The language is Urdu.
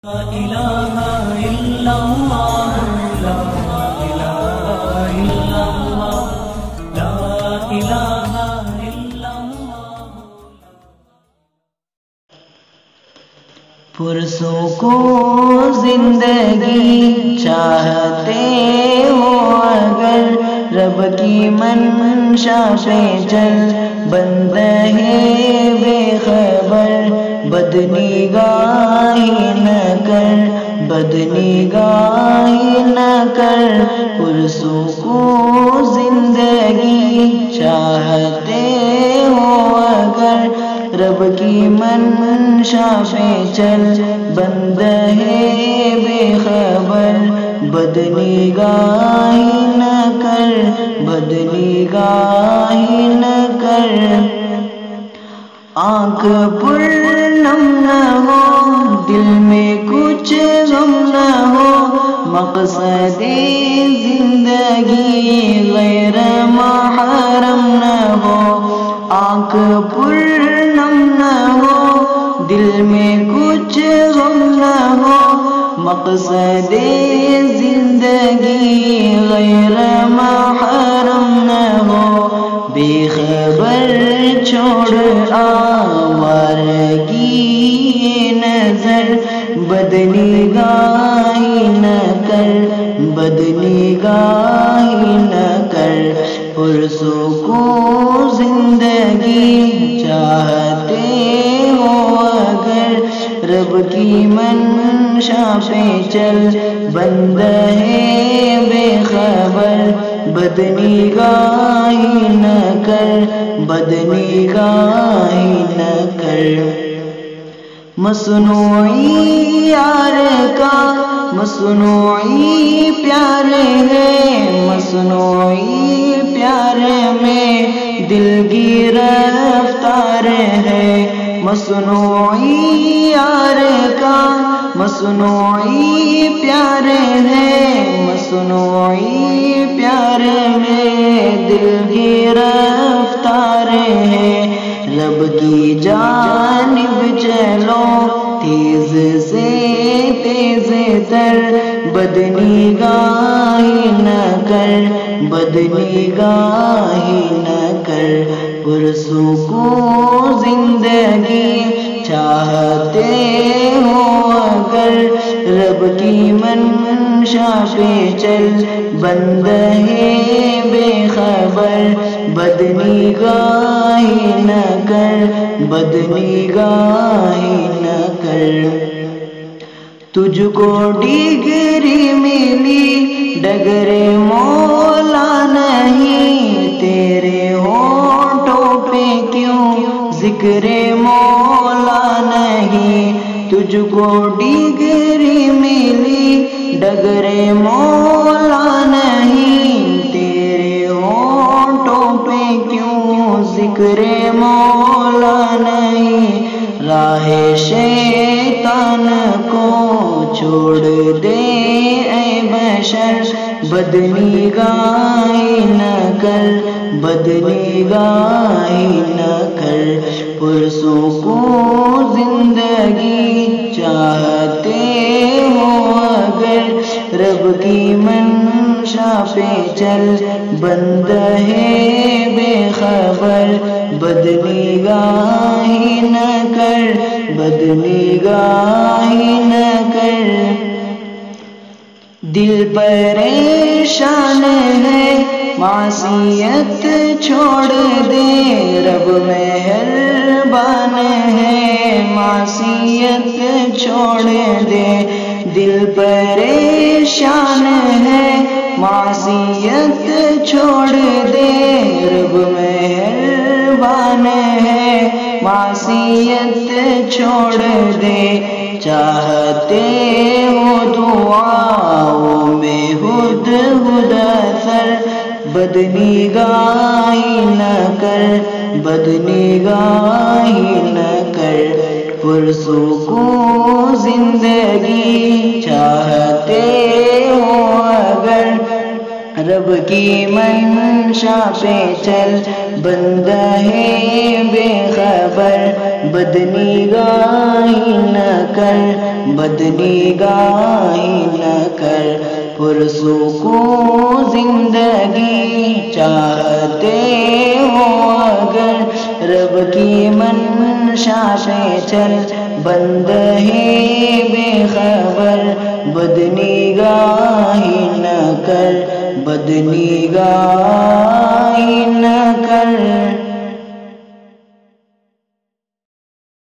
لا الہ الا اللہ لا الہ الا اللہ لا الہ الا اللہ. پرسکون زندگی چاہتے ہو اگر رب کی منشا پہ چل، بندہ ہے بے خبر بدنگاہی نہ کر، بدنگاہی نہ کر. پرسکون زندگی چاہتے ہو اگر رب کی منشا پہ چل، بندہ ہے بے خبر بدنگاہی نہ کر، بدنگاہی نہ کر. آنکھ پرنم نہ ہو، دل میں کچھ غم نہ ہو، مقصد زندگی غیر محرم نہ ہو. آنکھ پرنم نہ ہو، دل میں کچھ غم نہ ہو، مقصد زندگی غیر محرم نہ ہو. بے خبر چھوڑ آوارگی نظر، بدنگاہی نہ کر، بدنگاہی نہ کر. پرسکون زندگی چاہتے ہو اگر رب کی منشا پہ چل، بندہ ہے بے خبر بدنگاہی نہ کر، بدنگاہی نہ کر. مصنوعی یار کا مصنوعی پیار ہے، مصنوعی پیار میں دل کی رفتار ہے. مصنوعی یار کا مصنوعی پیار ہے، مصنوعی پیار میں دل کی رفتار ہے. رب کی جانب چلو تیز سے تیز تر، بدنگاہی نہ کر، بدنگاہی نہ کر. پرسکون زندگی چاہتے ہو اگر رب کی منشا پہ چل، بندہ ہے بے خبر بدنگاہی نہ کر، بدنگاہی نہ کر. تجھ کو ڈگری ملی ڈگر مولا نہیں، تیرے ہونٹوں پہ کیوں ذکر مولا نہیں. تجھ کو ڈگری ملی ڈگر مولا نہیں، تیرے ہونٹوں پہ کیوں ذکر مولا نہیں. راہ شیطان کو چھوڑ دے اے بشر، بدنگاہی نہ کر، بدنگاہی نہ کر. پرسکون زندگی چاہتے ہو اگر رب کی منشا پہ چل، بندہ ہے بے خبر بدنگاہی نہ کر، بدنگاہی نہ کر. دل پریشان ہے معصیت چھوڑ دے، رب مہربان ہے معصیت چھوڑ دے. دل پریشان ہے معصیت چھوڑ دے، رب مہربان ہے معصیت چھوڑ دے. چاہتے ہو دعاؤں میں ہدہد اثر، بدنگاہی نہ کر، بدنگاہی نہ کر. پرسکون زندگی چاہتے ہو اگر رب رب کی منشا پہ چل، بندہ ہے بے خبر، بدنگاہی نہ کر، بدنگاہی نہ کر، پرسکون زندگی چاہتے ہو اگر، رب کی منشا پہ چل، بندہ ہے بے خبر، بدنگاہی نہ کر، بدنگاہی نہ کر۔